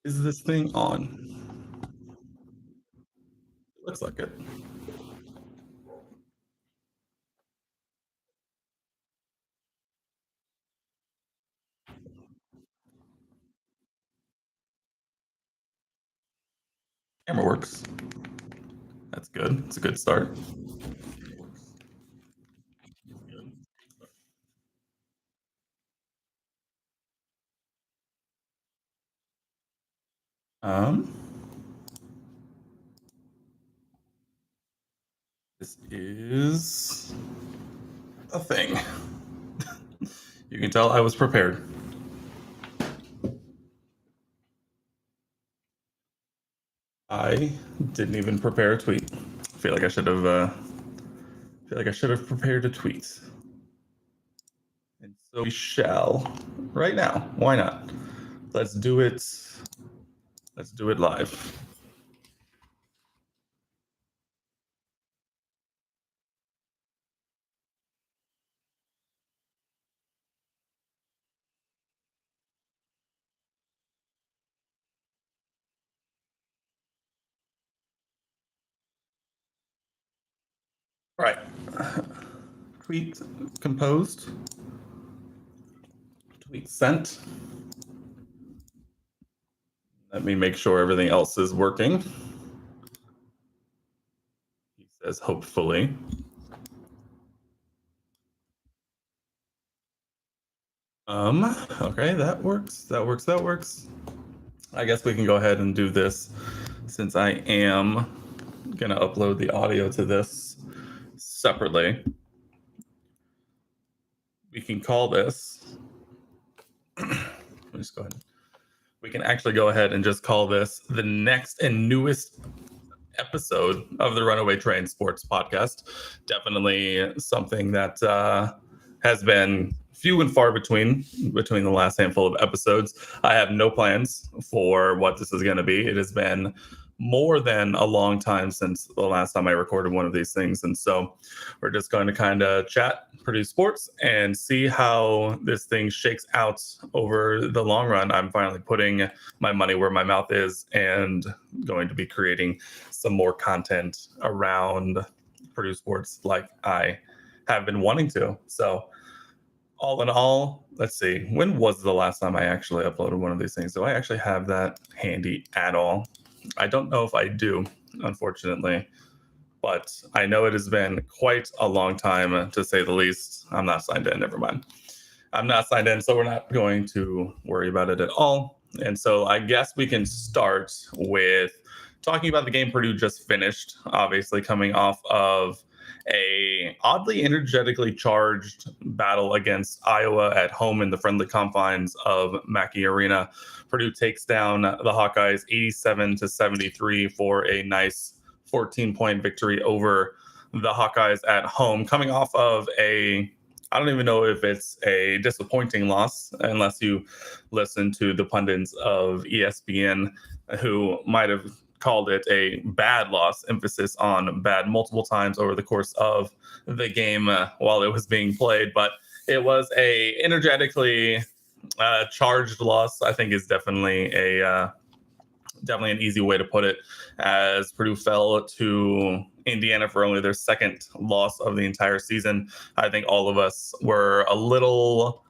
Is this thing on? Looks like it. Camera works. That's good. It's a good start. Um, this is a thing. You can tell I was prepared. I didn't even prepare a tweet. I feel like I should have. Feel like I should have prepared a tweet. And so we shall right now. Why not? Let's do it. Let's do it live. All right. Tweet composed. Tweet sent. Let me make sure everything else is working. He says, hopefully. Okay, that works. That works. That works. I guess we can go ahead and do this since I am going to upload the audio to this separately. We can call this. Let me just go ahead. We can actually go ahead and just call this the next and newest episode of the Runaway Train Sports Podcast. Definitely something that has been few and far between the last handful of episodes. I have no plans for what this is going to be. It has been more than a long time since the last time I recorded one of these things. And so we're just going to kind of chat Purdue sports and see how this thing shakes out over the long run. I'm finally putting my money where my mouth is and going to be creating some more content around Purdue sports like I have been wanting to. So all in all, let's see, when was the last time I actually uploaded one of these things? Do I actually have that handy at all? I don't know if I do, unfortunately, but I know it has been quite a long time, to say the least. I'm not signed in, never mind. I'm not signed in, so we're not going to worry about it at all. And so I guess we can start with talking about the game Purdue just finished, obviously coming off of a oddly energetically charged battle against Iowa at home in the friendly confines of Mackey Arena. Purdue takes down the Hawkeyes 87-73 for a nice 14-point victory over the Hawkeyes at home, coming off of I don't even know if it's a disappointing loss unless you listen to the pundits of ESPN who might have called it a bad loss, emphasis on bad multiple times over the course of the game while it was being played. But it was a energetically charged loss. I think is definitely definitely an easy way to put it, as Purdue fell to Indiana for only their second loss of the entire season. I think all of us were a little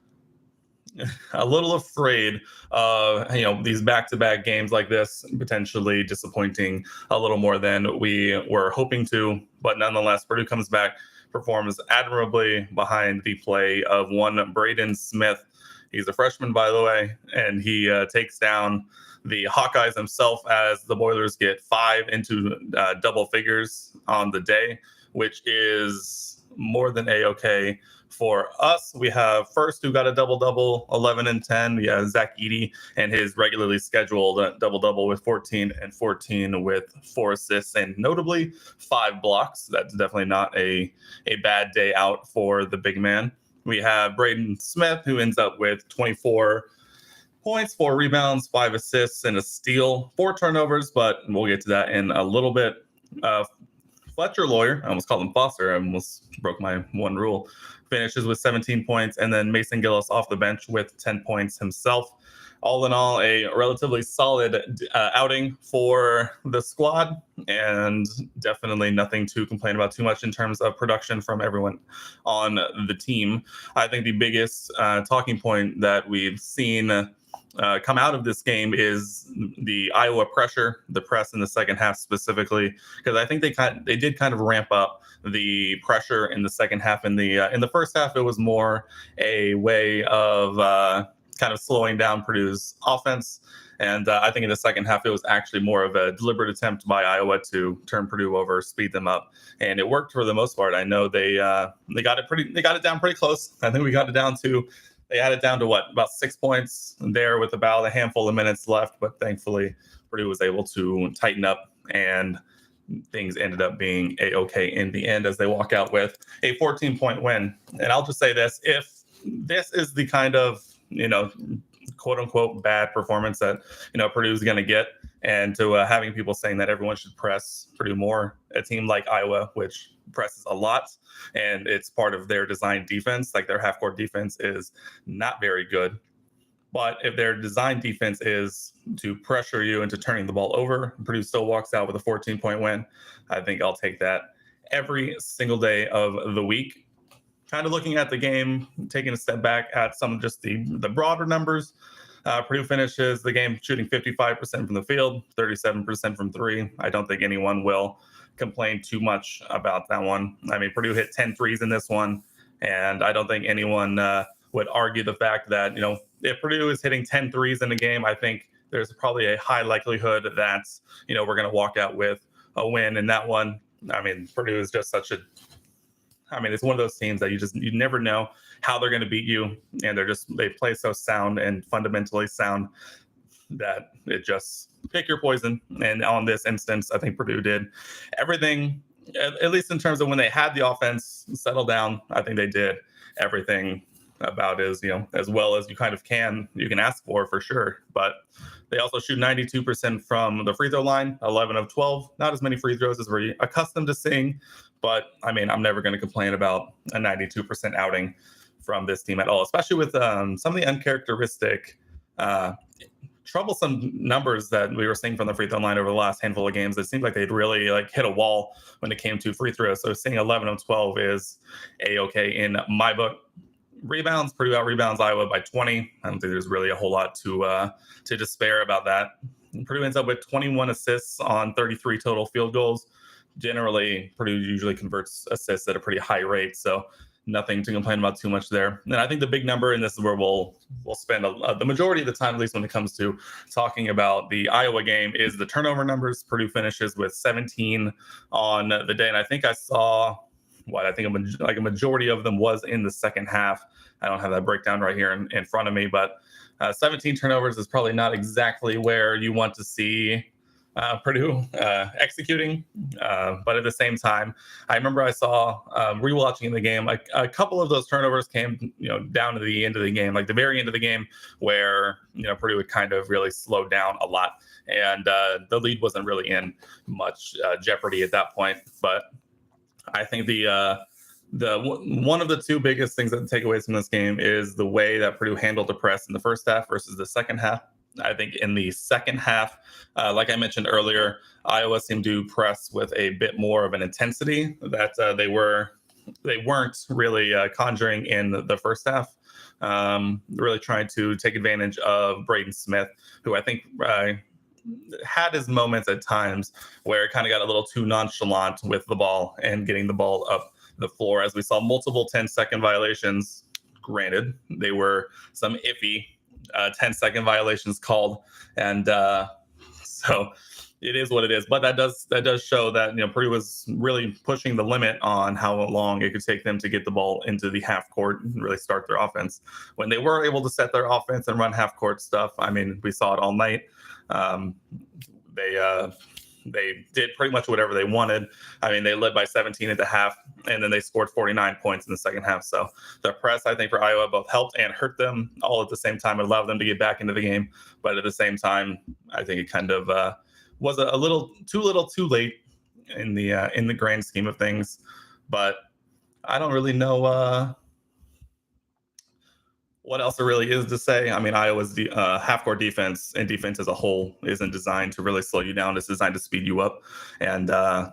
afraid of these back-to-back games like this potentially disappointing a little more than we were hoping to. But nonetheless, Purdue comes back, performs admirably behind the play of one Braden Smith. He's a freshman, by the way, and he takes down the Hawkeyes himself as the Boilers get 5 into double figures on the day, which is more than A-okay. For us, we have first who got a double-double, 11 and 10. We have Zach Edey and his regularly scheduled double-double with 14 and 14 with 4 assists and notably 5 blocks. That's definitely not a bad day out for the big man. We have Braden Smith, who ends up with 24 points, 4 rebounds, 5 assists, and a steal, 4 turnovers, but we'll get to that in a little bit. Fletcher Lawyer, I almost called him Foster, I almost broke my one rule, finishes with 17 points, and then Mason Gillis off the bench with 10 points himself. all in all, a relatively solid outing for the squad, and definitely nothing to complain about too much in terms of production from everyone on the team. I think the biggest talking point that we've seen come out of this game is the Iowa pressure, the press in the second half specifically, because I think they did kind of ramp up the pressure in the second half. In the first half, it was more a way of kind of slowing down Purdue's offense. And I think in the second half, it was actually more of a deliberate attempt by Iowa to turn Purdue over, speed them up, and it worked for the most part. I know they got it down pretty close. I think they had it down to about 6 points there with about a handful of minutes left, but thankfully Purdue was able to tighten up, and things ended up being a-okay in the end as they walk out with a 14-point win. And I'll just say this: if this is the kind of quote unquote bad performance that Purdue is going to get, and to having people saying that everyone should press Purdue more, a team like Iowa, which presses a lot and it's part of their design defense, like their half-court defense is not very good. But if their design defense is to pressure you into turning the ball over, Purdue still walks out with a 14-point win. I think I'll take that every single day of the week. Kind of looking at the game, taking a step back at some of just the broader numbers. Purdue finishes the game shooting 55% from the field, 37% from three. I don't think anyone will complain too much about that one. I mean, Purdue hit 10 threes in this one, and I don't think anyone would argue the fact that, if Purdue is hitting 10 threes in a game, I think there's probably a high likelihood that, we're going to walk out with a win in that one. I mean, Purdue is just it's one of those teams that you never know how they're going to beat you, and they play so sound and fundamentally sound that it just pick your poison. And on this instance, I think Purdue did everything, at least in terms of when they had the offense settle down. I think they did everything about as well as you can ask for sure. But they also shoot 92% from the free throw line, 11 of 12. Not as many free throws as we're accustomed to seeing, but I mean, I'm never going to complain about a 92% outing from this team at all, especially with some of the uncharacteristic, troublesome numbers that we were seeing from the free throw line over the last handful of games. It seemed like they'd really hit a wall when it came to free throws. So seeing 11 of 12 is a-okay in my book. Rebounds, Purdue out rebounds Iowa by 20. I don't think there's really a whole lot to despair about that. Purdue ends up with 21 assists on 33 total field goals. Generally, Purdue usually converts assists at a pretty high rate, so nothing to complain about too much there. And I think the big number, and this is where we'll spend the majority of the time, at least when it comes to talking about the Iowa game, is the turnover numbers. Purdue finishes with 17 on the day, and I think I saw a majority of them was in the second half. I don't have that breakdown right here in front of me, but 17 turnovers is probably not exactly where you want to see Purdue executing. But at the same time, I remember I saw rewatching the game, a couple of those turnovers came down to the end of the game, like the very end of the game, where Purdue had kind of really slowed down a lot, and the lead wasn't really in much jeopardy at that point. But I think one of the two biggest things that takeaways from this game is the way that Purdue handled the press in the first half versus the second half. I think in the second half, like I mentioned earlier, Iowa seemed to press with a bit more of an intensity that they weren't really conjuring in the first half. Really trying to take advantage of Braden Smith, who I think had his moments at times where it kind of got a little too nonchalant with the ball and getting the ball up the floor, as we saw multiple 10-second violations. Granted, they were some iffy 10-second violations called, and so it is what it is. But that does show that Purdue was really pushing the limit on how long it could take them to get the ball into the half court and really start their offense. When they were able to set their offense and run half court stuff, I mean, we saw it all night. They did pretty much whatever they wanted. I mean, they led by 17 at the half, and then they scored 49 points in the second half. So the press, I think, for Iowa both helped and hurt them all at the same time. It allowed them to get back into the game, but at the same time, I think it kind of was a little too late in the grand scheme of things. But I don't really know what else there really is to say? I mean, Iowa's half-court defense and defense as a whole isn't designed to really slow you down. It's designed to speed you up. And I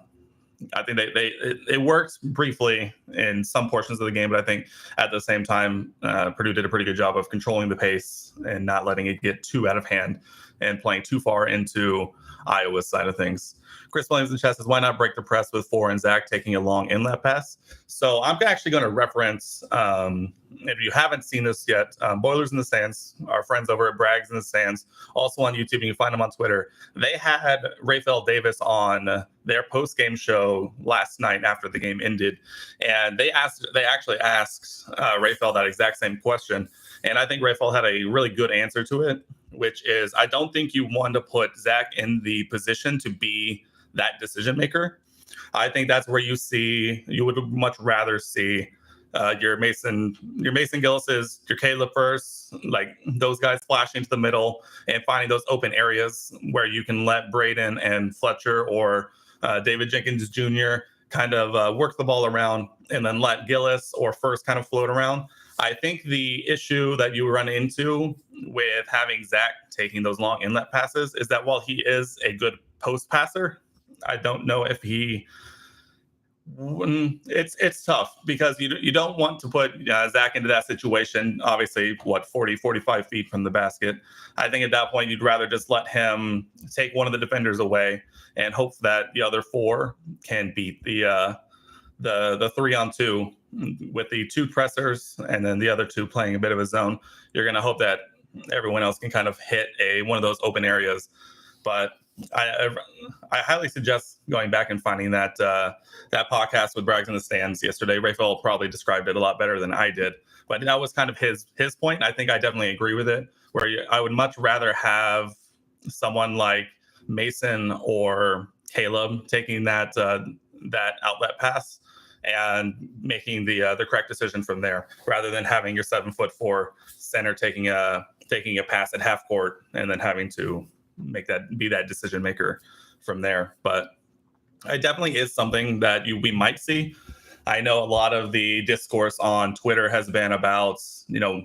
think it worked briefly in some portions of the game, but I think at the same time, Purdue did a pretty good job of controlling the pace and not letting it get too out of hand and playing too far into Iowa's side of things. Chris Williams in chat says, why not break the press with four and Zach taking a long inlet pass? So I'm actually going to reference, if you haven't seen this yet, Boilers in the Stands, our friends over at Brags in the Stands, also on YouTube. You can find them on Twitter. They had Rafael Davis on their post-game show last night after the game ended. And they actually asked Rafael that exact same question. And I think Rafael had a really good answer to it, which is, I don't think you want to put Zach in the position to be that decision maker. I think that's where you would much rather see your Mason Gillis's, your Caleb First, like those guys flashing to the middle and finding those open areas where you can let Braden and Fletcher or David Jenkins Jr. kind of work the ball around and then let Gillis or First kind of float around. I think the issue that you run into with having Zach taking those long inlet passes is that while he is a good post passer, I don't know if it's tough because you don't want to put Zach into that situation. Obviously, 45 feet from the basket. I think at that point, you'd rather just let him take one of the defenders away and hope that the other four can beat the 3-on-2 with the two pressers and then the other two playing a bit of a zone. You're going to hope that everyone else can kind of hit one of those open areas. But I highly suggest going back and finding that podcast with Brags in the Stands yesterday. Rafael probably described it a lot better than I did, but that was kind of his point. I think I definitely agree with it, where I would much rather have someone like Mason or Caleb taking that outlet pass and making the correct decision from there, rather than having your 7'4" center taking a pass at half court and then having to be that decision maker from there. But it definitely is something that we might see. I know a lot of the discourse on Twitter has been about,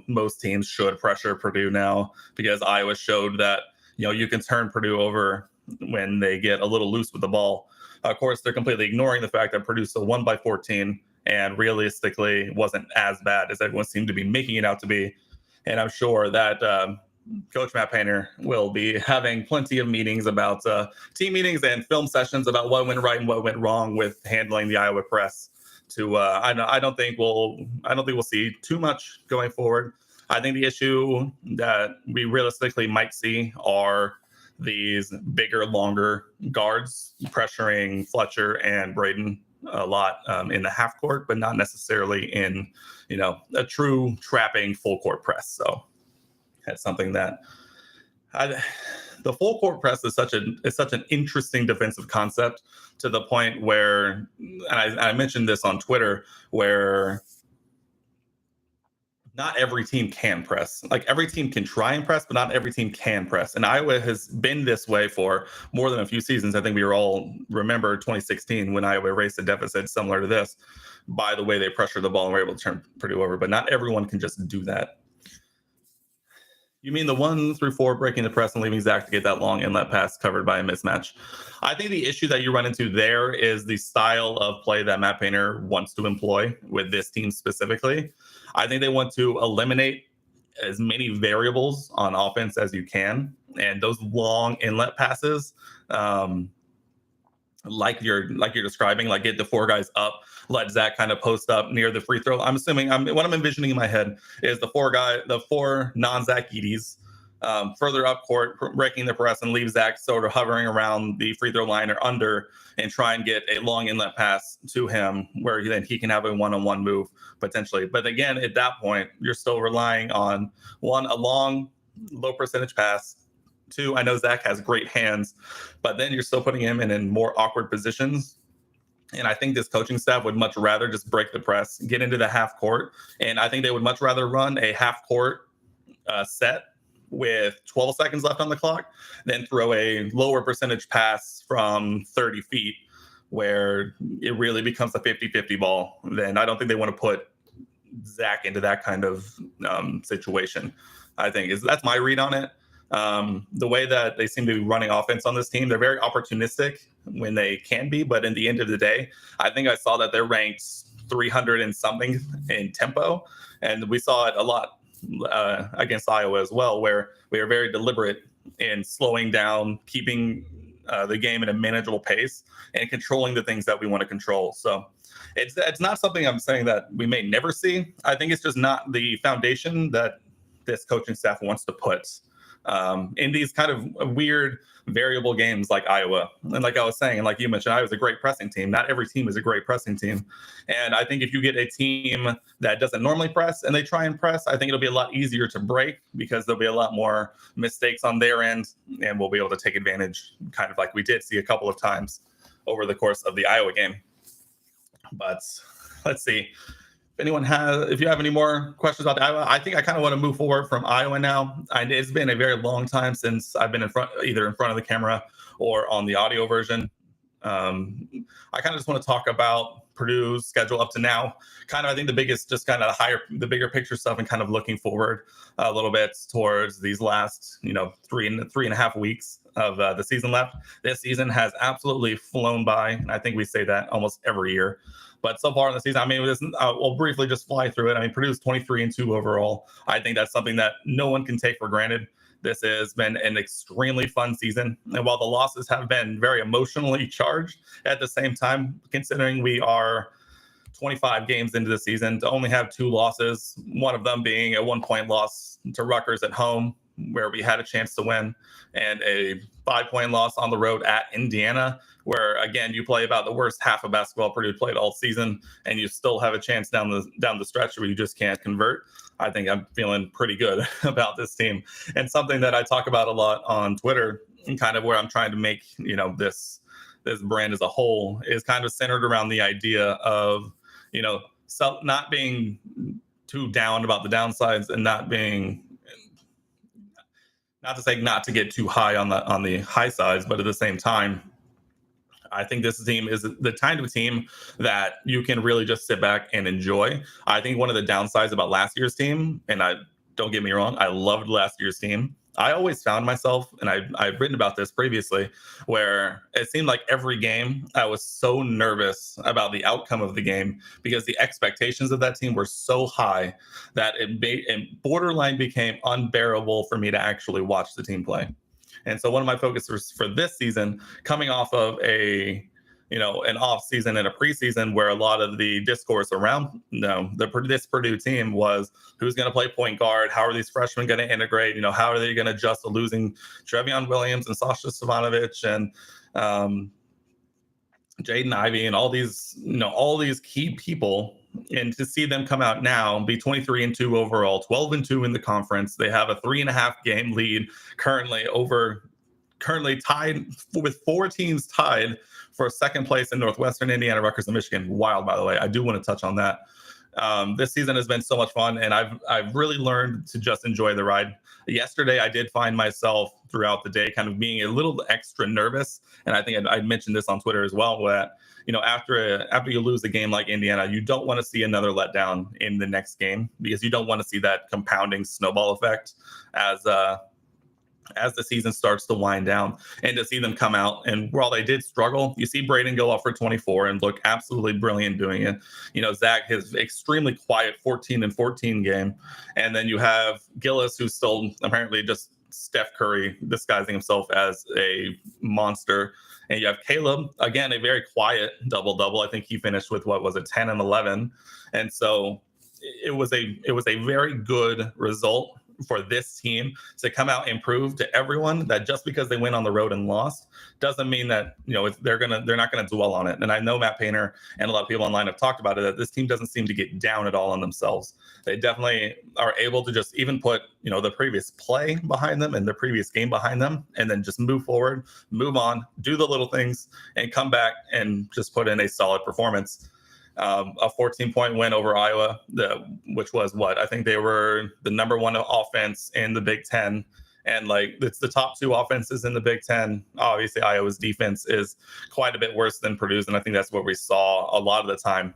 most teams should pressure Purdue now because Iowa showed that, you can turn Purdue over when they get a little loose with the ball. Of course, they're completely ignoring the fact that Purdue still won by 14 and realistically wasn't as bad as everyone seemed to be making it out to be. And I'm sure that Coach Matt Painter will be having plenty of meetings about team meetings and film sessions about what went right and what went wrong with handling the Iowa press. I don't think we'll see too much going forward. I think the issue that we realistically might see are these bigger, longer guards pressuring Fletcher and Braden a lot in the half court, but not necessarily in a true trapping full court press. So that's something that the full court press is such an interesting defensive concept, to the point where, and I mentioned this on Twitter, where not every team can press. Like, every team can try and press, but not every team can press. And Iowa has been this way for more than a few seasons. I think we all remember 2016 when Iowa raced a deficit similar to this by the way they pressured the ball and were able to turn Purdue over. But not everyone can just do that. You mean the 1 through 4 breaking the press and leaving Zach to get that long inlet pass covered by a mismatch? I think the issue that you run into there is the style of play that Matt Painter wants to employ with this team specifically. I think they want to eliminate as many variables on offense as you can. And those long inlet passes, like you're describing, like get the 4 guys up, let Zach kind of post up near the free throw. I'm assuming what I'm envisioning in my head is the 4 non-Zach Edys further up court, breaking the press, and leave Zach sort of hovering around the free throw line or under, and try and get a long inlet pass to him where then he can have a one-on-one move potentially. But again, at that point, you're still relying on, 1, a long, low percentage pass. 2, I know Zach has great hands, but then you're still putting him in more awkward positions. And I think this coaching staff would much rather just break the press, get into the half court. And I think they would much rather run a half court set with 12 seconds left on the clock than throw a lower percentage pass from 30 feet where it really becomes a 50-50 ball. Then I don't think they want to put Zach into that kind of situation. I think that's my read on it. The way that they seem to be running offense on this team, they're very opportunistic when they can be, but in the end of the day, I think I saw that they're ranked 300 and something in tempo, and we saw it a lot against Iowa as well, where we are very deliberate in slowing down, keeping the game at a manageable pace, and controlling the things that we want to control. So it's not something I'm saying that we may never see. I think it's just not the foundation that this coaching staff wants to put in these kind of weird variable games like Iowa. And like I was saying, and like you mentioned, Iowa's a great pressing team. Not every team is a great pressing team. And I think if you get a team that doesn't normally press and they try and press, I think it'll be a lot easier to break because there'll be a lot more mistakes on their end, and we'll be able to take advantage, kind of like we did see a couple of times over the course of the Iowa game. But let's see. If you have any more questions about Iowa, I think I kind of want to move forward from Iowa now. It's been a very long time since I've been either in front of the camera or on the audio version. I kind of just want to talk about Purdue's schedule up to now. Kind of, I think the biggest, just kind of the bigger picture stuff, and kind of looking forward a little bit towards these last, 3.5 weeks of the season left. This season has absolutely flown by, and I think we say that almost every year. But so far in the season, we'll briefly just fly through it. Purdue's 23-2 overall. I think that's something that no one can take for granted. This has been an extremely fun season. And while the losses have been very emotionally charged, at the same time, considering we are 25 games into the season, to only have 2 losses, one of them being a 1-point loss to Rutgers at home, where we had a chance to win, and a 5-point loss on the road at Indiana, where again you play about the worst half of basketball Purdue played all season, and you still have a chance down the stretch where you just can't convert. I think I'm feeling pretty good about this team, and something that I talk about a lot on Twitter, and kind of where I'm trying to make this brand as a whole, is kind of centered around the idea of not being too down about the downsides, and not to get too high on the high sides, but at the same time, I think this team is the kind of team that you can really just sit back and enjoy. I think one of the downsides about last year's team, and don't get me wrong, I loved last year's team. I always found myself, and I've written about this previously, where it seemed like every game I was so nervous about the outcome of the game because the expectations of that team were so high that it borderline became unbearable for me to actually watch the team play. And so one of my focuses for this season, coming off of an off season and a preseason where a lot of the discourse around this Purdue team was who's going to play point guard, how are these freshmen going to integrate, how are they going to adjust to losing Trevion Williams and Sasha Stefanovic and Jaden Ivey and all these key people. And to see them come out now, be 23-2 overall, 12-2 in the conference. They have a 3.5 game lead currently tied with 4 teams tied for second place in Northwestern Indiana, Rutgers, and Michigan. Wild, by the way. I do want to touch on that. This season has been so much fun, and I've really learned to just enjoy the ride. Yesterday, I did find myself throughout the day kind of being a little extra nervous, and I think I mentioned this on Twitter as well, that after you lose a game like Indiana, you don't want to see another letdown in the next game, because you don't want to see that compounding snowball effect as the season starts to wind down. And to see them come out, and while they did struggle, you see Braden go off for 24 and look absolutely brilliant doing it. Zach, his extremely quiet 14-14 game. And then you have Gillis, who's still apparently just Steph Curry disguising himself as a monster. And you have Caleb, again, a very quiet double-double. I think he finished with, 10 and 11. And so it was a very good result for this team to come out and prove to everyone that just because they went on the road and lost doesn't mean that they're not gonna dwell on it. And I know Matt Painter and a lot of people online have talked about it, that this team doesn't seem to get down at all on themselves. They definitely are able to just even put the previous play behind them and the previous game behind them, and then just move forward, move on, do the little things, and come back and just put in a solid performance. A 14-point win over Iowa, which was I think they were the number 1 offense in the Big Ten. And it's the top 2 offenses in the Big Ten. Obviously, Iowa's defense is quite a bit worse than Purdue's. And I think that's what we saw a lot of the time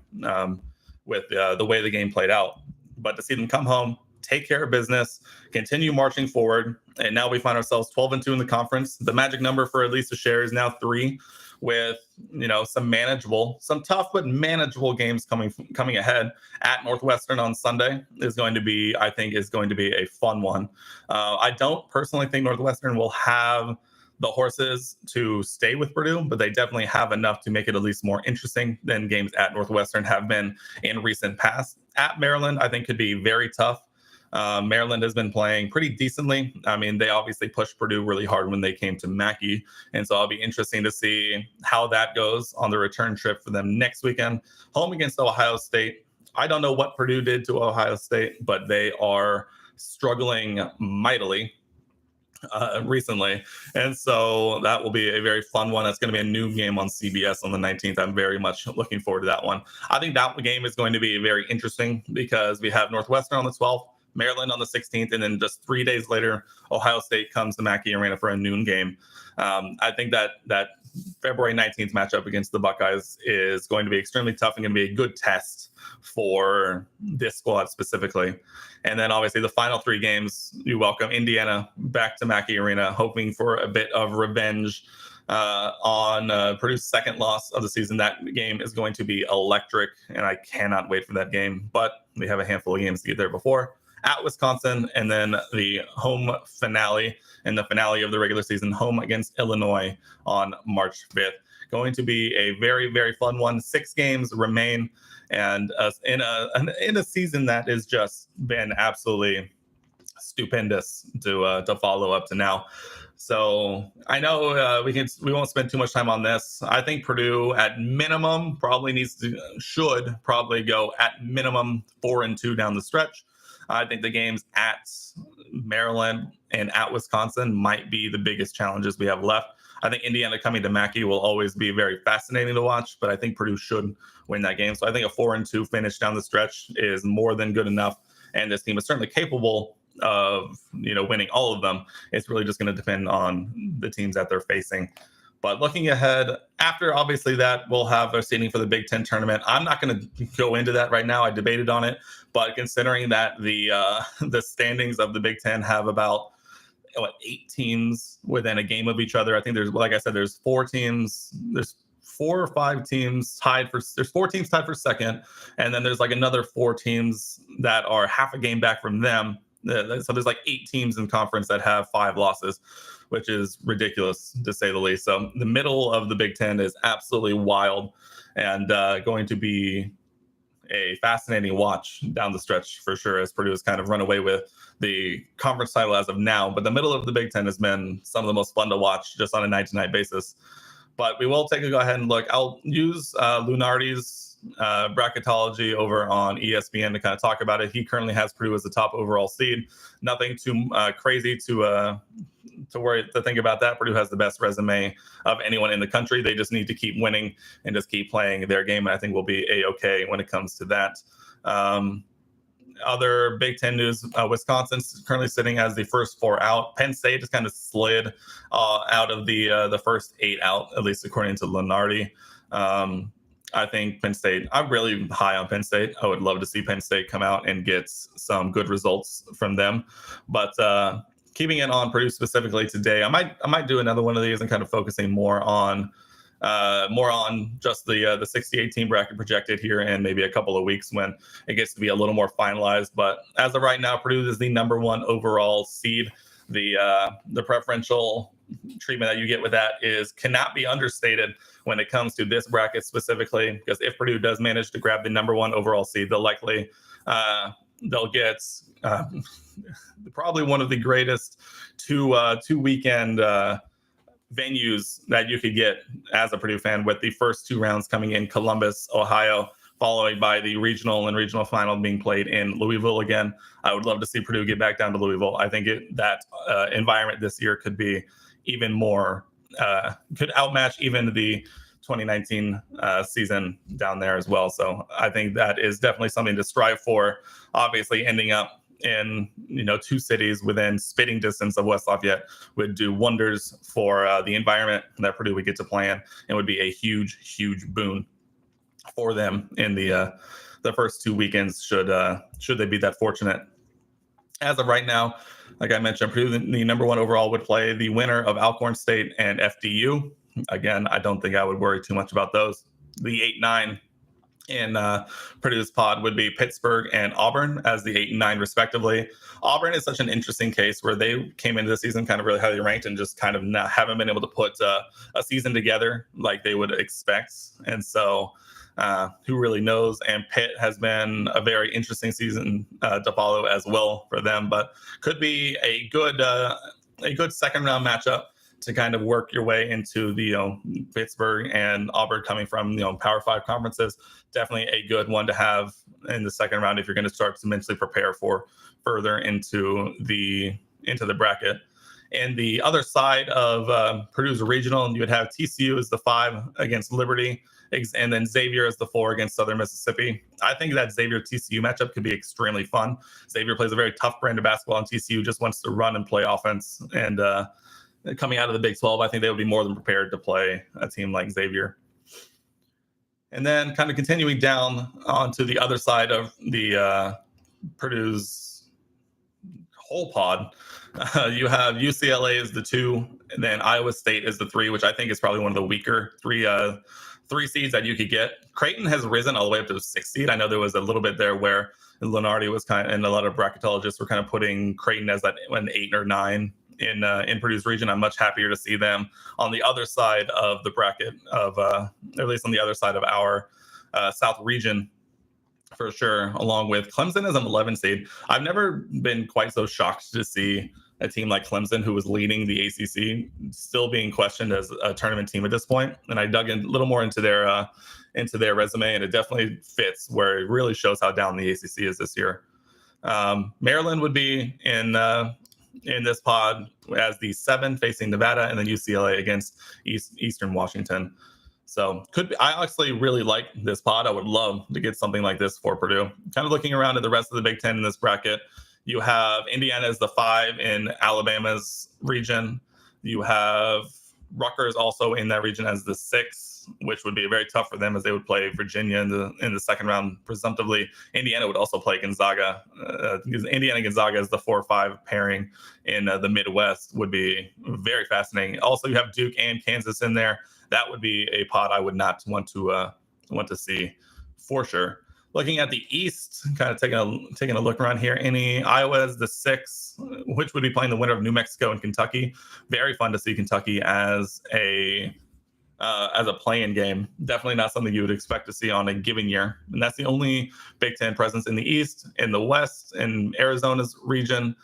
with the way the game played out. But to see them come home, take care of business, continue marching forward, and now we find ourselves 12-2 in the conference. The magic number for at least a share is now 3, with some tough but manageable games coming ahead. At Northwestern on Sunday is going to be a fun one. I don't personally think Northwestern will have the horses to stay with Purdue, but they definitely have enough to make it at least more interesting than games at Northwestern have been in recent past. At Maryland, I think could be very tough. Maryland has been playing pretty decently. I mean, they obviously pushed Purdue really hard when they came to Mackey, and so it'll be interesting to see how that goes on the return trip for them next weekend, home against Ohio State. I don't know what Purdue did to Ohio State, but they are struggling mightily recently, and so that will be a very fun one. That's going to be a new game on CBS on the 19th. I'm very much looking forward to that one. I think that game is going to be very interesting because we have Northwestern on the 12th, Maryland on the 16th, and then just 3 days later, Ohio State comes to Mackey Arena for a noon game. I think that February 19th matchup against the Buckeyes is going to be extremely tough and going to be a good test for this squad specifically. And then obviously the final 3 games, you welcome Indiana back to Mackey Arena, hoping for a bit of revenge on Purdue's second loss of the season. That game is going to be electric, and I cannot wait for that game. But we have a handful of games to get there before. At Wisconsin, and then the home finale and the finale of the regular season, home against Illinois on March 5th. Going to be a very, very fun one. 6 games remain, and in a season that has just been absolutely stupendous to follow up to now. So I know we won't spend too much time on this. I think Purdue at minimum should probably go at minimum 4-2 down the stretch. I think the games at Maryland and at Wisconsin might be the biggest challenges we have left. I think Indiana coming to Mackey will always be very fascinating to watch, but I think Purdue should win that game. So I think a 4-2 finish down the stretch is more than good enough, and this team is certainly capable of winning all of them. It's really just going to depend on the teams that they're facing. But looking ahead, after obviously that, we'll have a seeding for the Big Ten tournament. I'm not going to go into that right now. I debated on it, but considering that the standings of the Big Ten have about 8 teams within a game of each other, I think there's 4 teams. There's 4 or 5 teams tied for. There's 4 teams tied for second, and then there's another 4 teams that are half a game back from them. So there's 8 teams in conference that have 5 losses, which is ridiculous to say the least. So the middle of the Big Ten is absolutely wild, and going to be a fascinating watch down the stretch for sure, as Purdue has kind of run away with the conference title as of now. But the middle of the Big Ten has been some of the most fun to watch just on a night-to-night basis. But we will take a go ahead and look. I'll use Lunardi's bracketology over on ESPN to kind of talk about it. He currently has Purdue as the top overall seed. Nothing too crazy to think about that. Purdue has the best resume of anyone in the country. They just need to keep winning and just keep playing their game. And I think we'll be a-okay when it comes to that. Other Big Ten news, Wisconsin's currently sitting as the first 4 out. Penn State just kind of slid out of the first 8 out, at least according to Lunardi. I think Penn State, I'm really high on Penn State. I would love to see Penn State come out and get some good results from them. But keeping it on Purdue specifically today, I might do another one of these and kind of focusing more on just the 68 team bracket projected here in maybe a couple of weeks when it gets to be a little more finalized. But as of right now, Purdue is the number 1 overall seed. The preferential treatment that you get with that cannot be understated when it comes to this bracket specifically, because if Purdue does manage to grab the number 1 overall seed, they'll get probably one of the greatest two weekend venues that you could get as a Purdue fan, with the first 2 rounds coming in Columbus, Ohio, followed by the regional and regional final being played in Louisville again. I would love to see Purdue get back down to Louisville. I think that environment this year could be even more, could outmatch even the 2019 season down there as well. So I think that is definitely something to strive for. Obviously, ending up in 2 cities within spitting distance of West Lafayette would do wonders for the environment that Purdue would get to play in, and would be a huge, huge boon. for them in the first 2 weekends should they be that fortunate. As of right now, like I mentioned, Purdue, the number one overall, would play the winner of Alcorn State and FDU. Again, I don't think I would worry too much about those. The 8-9 in Purdue's pod would be Pittsburgh and Auburn as the 8 and 9 respectively. Auburn is such an interesting case where they came into the season kind of really highly ranked and just kind of haven't been able to put a season together like they would expect. And so who really knows? And Pitt has been a very interesting season to follow as well for them, but could be a good second round matchup to kind of work your way into the Pittsburgh and Auburn coming from Power 5 conferences. Definitely a good one to have in the second round if you're going to start to mentally prepare for further into the bracket. And the other side of Purdue's regional, you would have TCU as the 5 against Liberty, and then Xavier as the 4 against Southern Mississippi. I think that Xavier-TCU matchup could be extremely fun. Xavier plays a very tough brand of basketball, and TCU just wants to run and play offense. And coming out of the Big 12, I think they would be more than prepared to play a team like Xavier. And then kind of continuing down onto the other side of the Purdue's whole pod, you have UCLA as the 2, and then Iowa State as the 3, which I think is probably one of the weaker three seeds that you could get. Creighton has risen all the way up to a 6 seed. I know there was a little bit there where Lenardi was and a lot of bracketologists were kind of putting Creighton as an 8 or 9 in Purdue's region. I'm much happier to see them on the other side of the bracket of, at least on the other side of our South region for sure, along with Clemson as an 11 seed. I've never been quite so shocked to see a team like Clemson, who was leading the ACC, still being questioned as a tournament team at this point. And I dug in a little more into their resume, and it definitely fits where it really shows how down the ACC is this year. Maryland would be in this pod as the 7 facing Nevada, and then UCLA against Eastern Washington. So I actually really like this pod. I would love to get something like this for Purdue. Kind of looking around at the rest of the Big Ten in this bracket, you have Indiana as the 5 in Alabama's region. You have Rutgers also in that region as the 6, which would be very tough for them as they would play Virginia in the second round. Presumptively, Indiana would also play Gonzaga. Indiana-Gonzaga as the 4-5 pairing in the Midwest would be very fascinating. Also, you have Duke and Kansas in there. That would be a pod I would not want to see for sure. Looking at the East, kind of taking a look around here. Iowa is the 6, which would be playing the winner of New Mexico and Kentucky. Very fun to see Kentucky as a play-in game. Definitely not something you would expect to see on a given year. And that's the only Big Ten presence in the East. In the West, in Arizona's region,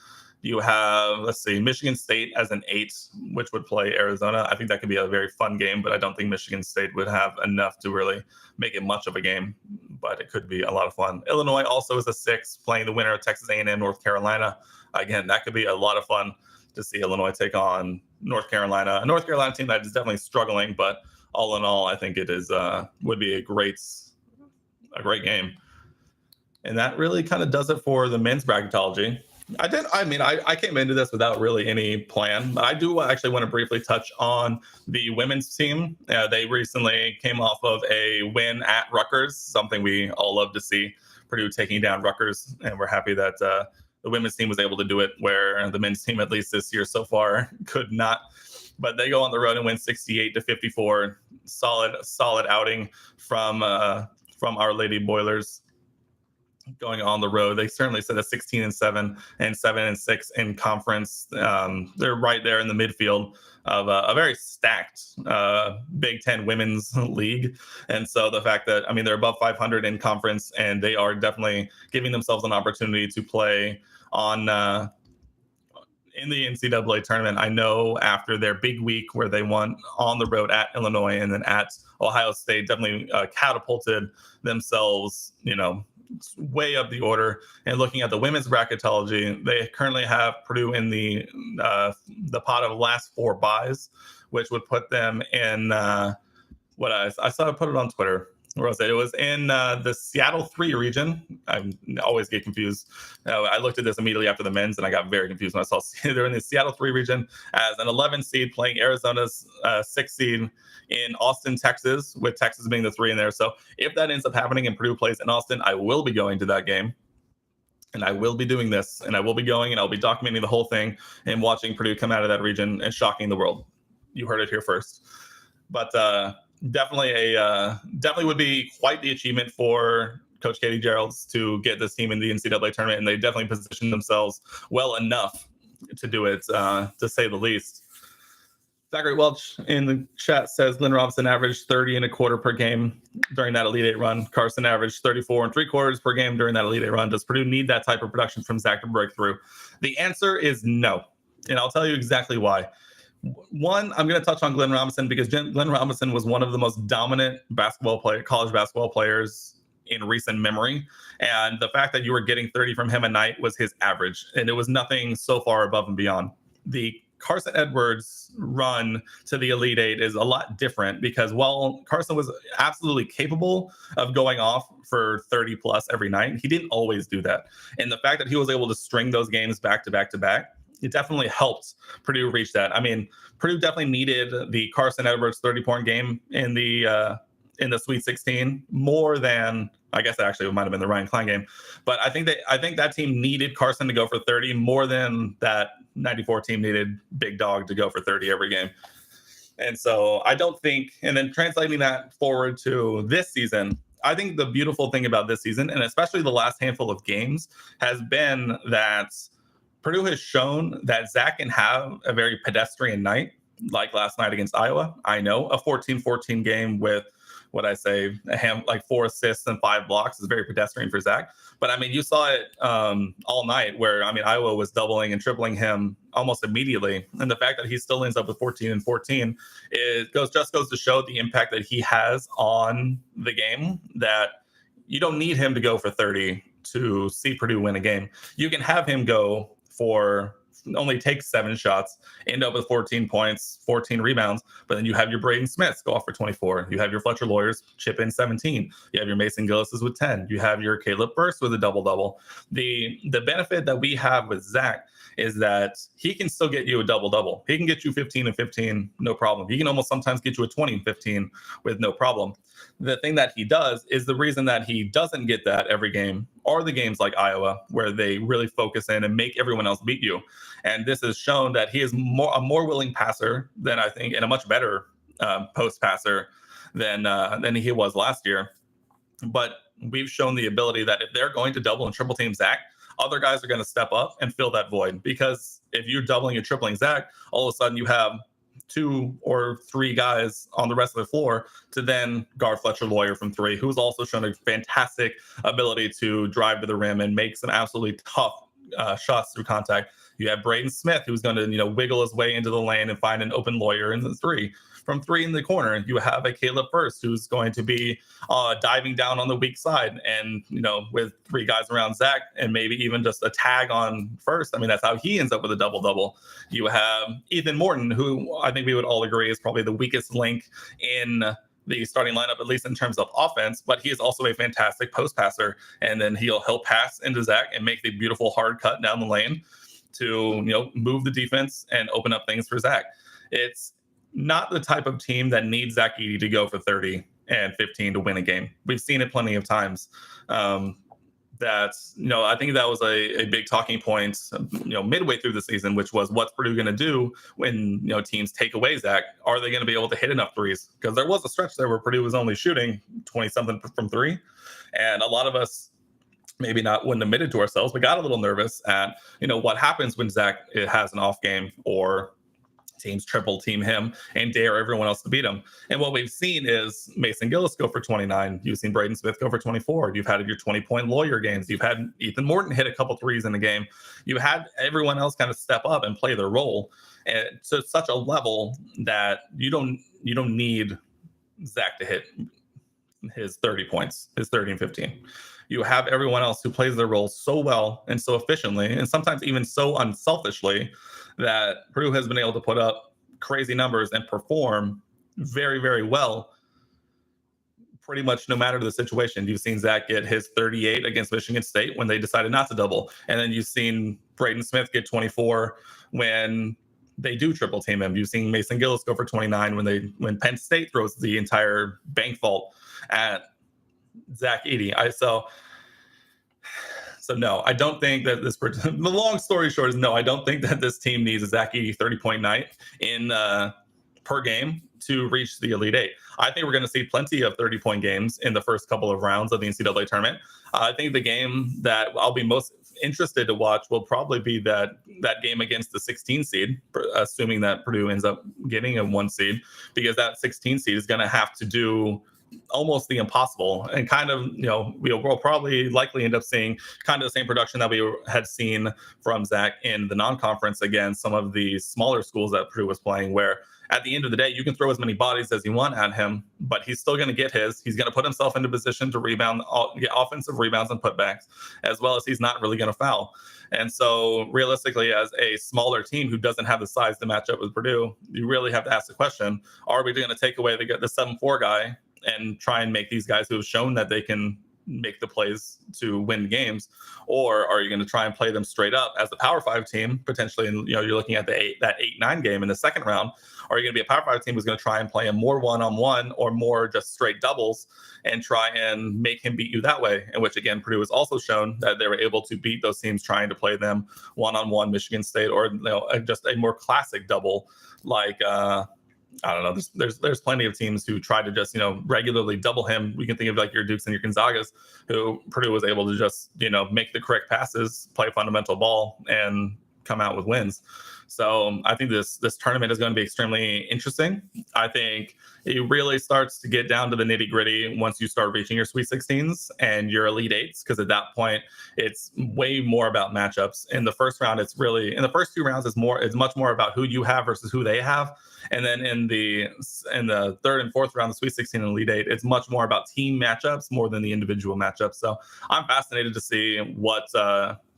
you have, Michigan State as an 8, which would play Arizona. I think that could be a very fun game, but I don't think Michigan State would have enough to really make it much of a game, but it could be a lot of fun. Illinois also is a 6, playing the winner of Texas A&M, North Carolina. Again, that could be a lot of fun to see Illinois take on North Carolina. A North Carolina team that is definitely struggling, but all in all, I think it is would be a great game. And that really kind of does it for the men's bracketology. I came into this without really any plan, but I do actually want to briefly touch on the women's team. They recently came off of a win at Rutgers, something we all love to see, Purdue taking down Rutgers, and we're happy that the women's team was able to do it, where the men's team, at least this year so far, could not. But they go on the road and win 68-54. Solid outing from Our Lady Boilers. Going on the road, they certainly set a 16-7 and 7-6 in conference. They're right there in the midfield of a very stacked Big Ten women's league, and so the fact that they're above 500 in conference, and they are definitely giving themselves an opportunity to play on in the NCAA tournament. I know after their big week where they won on the road at Illinois and then at Ohio State, definitely catapulted themselves, way up the order. And looking at the women's bracketology, they currently have Purdue in the pot of last 4 buys, which would put them in what I saw. I put it on Twitter. where was it? It was in the Seattle 3 region. I always get confused. I looked at this immediately after the men's, and I got very confused when I saw they're in the Seattle 3 region as an 11 seed playing Arizona's 6 seed in Austin, Texas, with Texas being the 3 in there. So if that ends up happening and Purdue plays in Austin, I will be going to that game. And I will be doing this, and I will be going, and I'll be documenting the whole thing and watching Purdue come out of that region and shocking the world. You heard it here first. But definitely would be quite the achievement for Coach Katie Geralds to get this team in the NCAA tournament, and they definitely positioned themselves well enough to do it, to say the least. Zachary Welch in the chat says Glenn Robinson averaged 30 and a quarter per game during that Elite Eight run. Carson averaged 34 and 3/4 per game during that Elite Eight run. Does Purdue need that type of production from Zach to break through? The answer is no, and I'll tell you exactly why. One, I'm going to touch on Glenn Robinson because Glenn Robinson was one of the most dominant college basketball players in recent memory. And the fact that you were getting 30 from him a night was his average. And it was nothing so far above and beyond. The Carson Edwards run to the Elite Eight is a lot different because while Carson was absolutely capable of going off for 30 plus every night, he didn't always do that. And the fact that he was able to string those games back to back to back, it definitely helped Purdue reach that. I mean, Purdue definitely needed the Carson Edwards 30-point game in the Sweet 16 more than, I guess actually it might have been the Ryan Klein game, but I think that team needed Carson to go for 30 more than that 94 team needed Big Dog to go for 30 every game. And so I don't think, and then translating that forward to this season, I think the beautiful thing about this season, and especially the last handful of games, has been that Purdue has shown that Zach can have a very pedestrian night, like last night against Iowa. I know a 14-14 game with what I say, like 4 assists and 5 blocks is very pedestrian for Zach. But I mean, you saw it all night where, I mean, Iowa was doubling and tripling him almost immediately. And the fact that he still ends up with 14 and 14 goes to show the impact that he has on the game, that you don't need him to go for 30 to see Purdue win a game. You can have him go for only take 7 shots, end up with 14 points, 14 rebounds, but then you have your Braden Smiths go off for 24. You have your Fletcher Lawyers chip in 17. You have your Mason Gillis's with 10. You have your Caleb Burst with a double-double. The benefit that we have with Zach is that he can still get you a double-double. He can get you 15 and 15, no problem. He can almost sometimes get you a 20 and 15 with no problem. The thing that he does is the reason that he doesn't get that every game are the games like Iowa, where they really focus in and make everyone else beat you. And this has shown that he is a more willing passer than I think, and a much better post passer than he was last year. But we've shown the ability that if they're going to double and triple team Zach, other guys are going to step up and fill that void. Because if you're doubling or tripling Zach, all of a sudden you have 2 or 3 guys on the rest of the floor to then guard Fletcher Lawyer from 3, who's also shown a fantastic ability to drive to the rim and make some absolutely tough shots through contact. You have Braden Smith, who's going to wiggle his way into the lane and find an open Lawyer in the 3. From 3 in the corner, you have a Caleb Burst who's going to be diving down on the weak side, and with 3 guys around Zach and maybe even just a tag on First. I mean, that's how he ends up with a double-double. You have Ethan Morton, who I think we would all agree is probably the weakest link in the starting lineup, at least in terms of offense, but he is also a fantastic post passer, and then he'll pass into Zach and make the beautiful hard cut down the lane to move the defense and open up things for Zach. It's not the type of team that needs Zach Edey to go for 30 and 15 to win a game. We've seen it plenty of times. I think that was a big talking point, midway through the season, which was what's Purdue going to do when, teams take away Zach? Are they going to be able to hit enough threes? Because there was a stretch there where Purdue was only shooting 20-something from 3. And a lot of us wouldn't admit it to ourselves, but got a little nervous at, what happens when Zach has an off game or teams triple team him and dare everyone else to beat him. And what we've seen is Mason Gillis go for 29. You've seen Braden Smith go for 24. You've had your 20-point Lawyer games. You've had Ethan Morton hit a couple threes in the game. You had everyone else kind of step up and play their role. And to such a level that you don't need Zach to hit his 30 points, his 30 and 15. You have everyone else who plays their role so well and so efficiently, and sometimes even so unselfishly, that Purdue has been able to put up crazy numbers and perform very, very well pretty much no matter the situation. You've seen Zach get his 38 against Michigan State when they decided not to double. And then you've seen Braden Smith get 24 when they do triple team him. You've seen Mason Gillis go for 29 when Penn State throws the entire bank vault at Zach Edey. So no, I don't think that the long story short is no, I don't think that this team needs a Zach Edey 30-point night in per game to reach the Elite Eight. I think we're going to see plenty of 30-point games in the first couple of rounds of the NCAA tournament. I think the game that I'll be most interested to watch will probably be that game against the 16 seed, assuming that Purdue ends up getting a 1 seed, because that 16 seed is going to have to do almost the impossible, and kind of, we'll probably likely end up seeing kind of the same production that we had seen from Zach in the non-conference against some of the smaller schools that Purdue was playing, where at the end of the day, you can throw as many bodies as you want at him, but he's still going to get his. He's going to put himself into position to rebound, get offensive rebounds and putbacks, as well as he's not really going to foul. And so realistically, as a smaller team who doesn't have the size to match up with Purdue, you really have to ask the question, are we going to take away the 7'4" guy and try and make these guys who have shown that they can make the plays to win games, or are you going to try and play them straight up as a Power 5 team potentially? And you're looking at that 8-9 game in the second round. Are you going to be a Power 5 team who's going to try and play him more one-on-one or more just straight doubles and try and make him beat you that way? In which, again, Purdue has also shown that they were able to beat those teams trying to play them one-on-one, Michigan State, or just a more classic double like I don't know. There's plenty of teams who try to just, regularly double him. We can think of like your Dukes and your Gonzagas, who Purdue was able to just, make the correct passes, play fundamental ball, and come out with wins. So I think this tournament is going to be extremely interesting. I think it really starts to get down to the nitty gritty once you start reaching your Sweet 16s and your Elite Eights, because at that point it's way more about matchups. In the first round, it's really, in the first 2 rounds, it's much more about who you have versus who they have. And then in the third and fourth round, the Sweet 16 and Elite Eight, it's much more about team matchups more than the individual matchups. So I'm fascinated to see what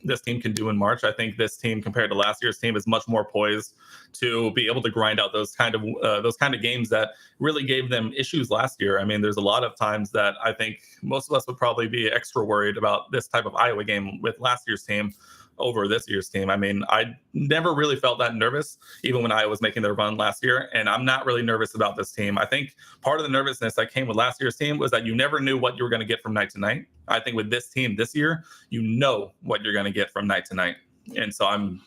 this team can do in March. I think this team, compared to last year's team, is much more poised to be able to grind out those kind of games that really gave them issues last year. I mean, there's a lot of times that I think most of us would probably be extra worried about this type of Iowa game with last year's team over this year's team. I mean, I never really felt that nervous, even when I was making their run last year. And I'm not really nervous about this team. I think part of the nervousness that came with last year's team was that you never knew what you were going to get from night to night. I think with this team this year, you know what you're going to get from night to night. And so I'm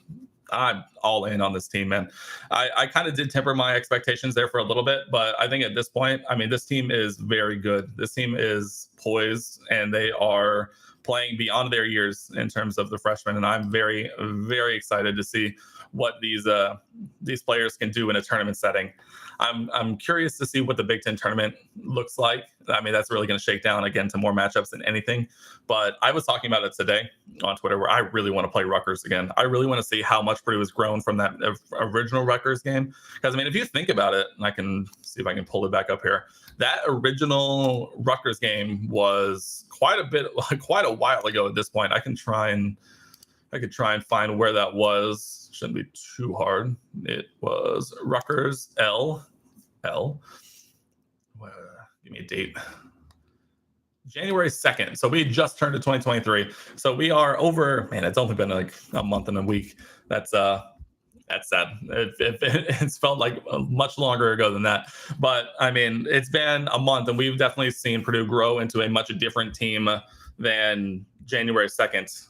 all in on this team, man. I kind of did temper my expectations there for a little bit, but I think at this point, I mean, this team is very good. This team is poised, and they are playing beyond their years in terms of the freshmen. And I'm very, very excited to see what these players can do in a tournament setting. I'm curious to see what the Big Ten tournament looks like. I mean, that's really going to shake down again to more matchups than anything. But I was talking about it today on Twitter, where I really want to play Rutgers again. I really want to see how much Purdue has grown from that original Rutgers game. Because, I mean, if you think about it, and I can see if I can pull it back up here, that original Rutgers game was quite a while ago at this point. I could try and find where that was. Shouldn't be too hard. It was Rutgers L. Give me a date. January 2nd. So we just turned to 2023. So we are over, man, it's only been like a month and a week. That's sad. It's felt like much longer ago than that. But I mean, it's been a month, and we've definitely seen Purdue grow into a much different team than January 2nd,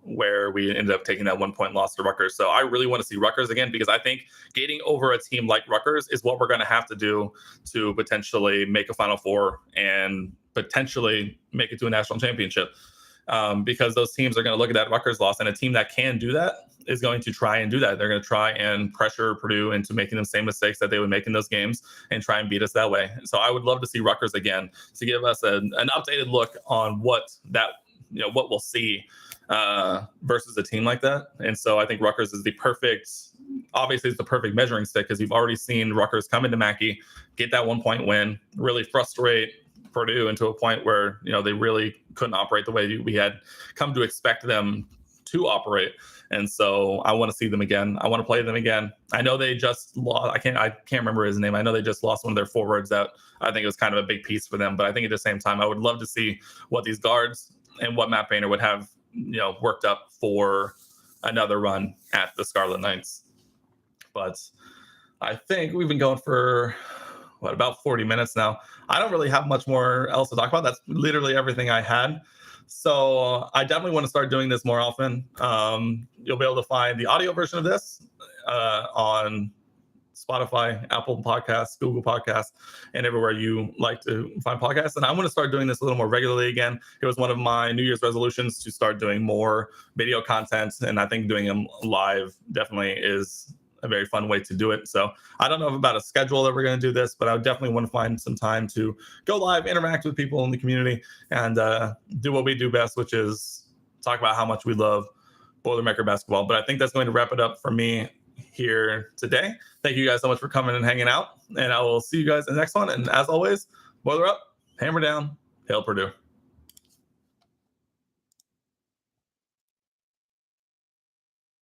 where we ended up taking that 1-point loss to Rutgers. So I really want to see Rutgers again, because I think getting over a team like Rutgers is what we're going to have to do to potentially make a Final Four and potentially make it to a national championship. Because those teams are going to look at that Rutgers loss, and a team that can do that is going to try and do that. They're going to try and pressure Purdue into making the same mistakes that they would make in those games and try and beat us that way. So I would love to see Rutgers again, to give us an updated look on what we'll see versus a team like that. And so I think Rutgers is the perfect measuring stick, because we've already seen Rutgers come into Mackey, get that 1-point win, really frustrate Purdue into a point where they really couldn't operate the way we had come to expect them to operate. And so I want to see them again. I want to play them again. I know they just lost. I can't remember his name. I know they just lost one of their forwards that I think it was kind of a big piece for them. But I think at the same time, I would love to see what these guards and what Matt Painter would have, worked up for another run at the Scarlet Knights. But I think we've been going for about 40 minutes now. I don't really have much more else to talk about. That's literally everything I had. So I definitely want to start doing this more often. You'll be able to find the audio version of this on Spotify, Apple Podcasts, Google Podcasts, and everywhere you like to find podcasts. And I'm going to start doing this a little more regularly again. It was one of my New Year's resolutions to start doing more video content, and I think doing them live definitely is a very fun way to do it. So I don't know about a schedule that we're going to do this, but I definitely want to find some time to go live, interact with people in the community, and do what we do best, which is talk about how much we love Boilermaker basketball. But I think that's going to wrap it up for me here today. Thank you guys so much for coming and hanging out, and I will see you guys in the next one. And as always, Boiler up, hammer down, hail Purdue.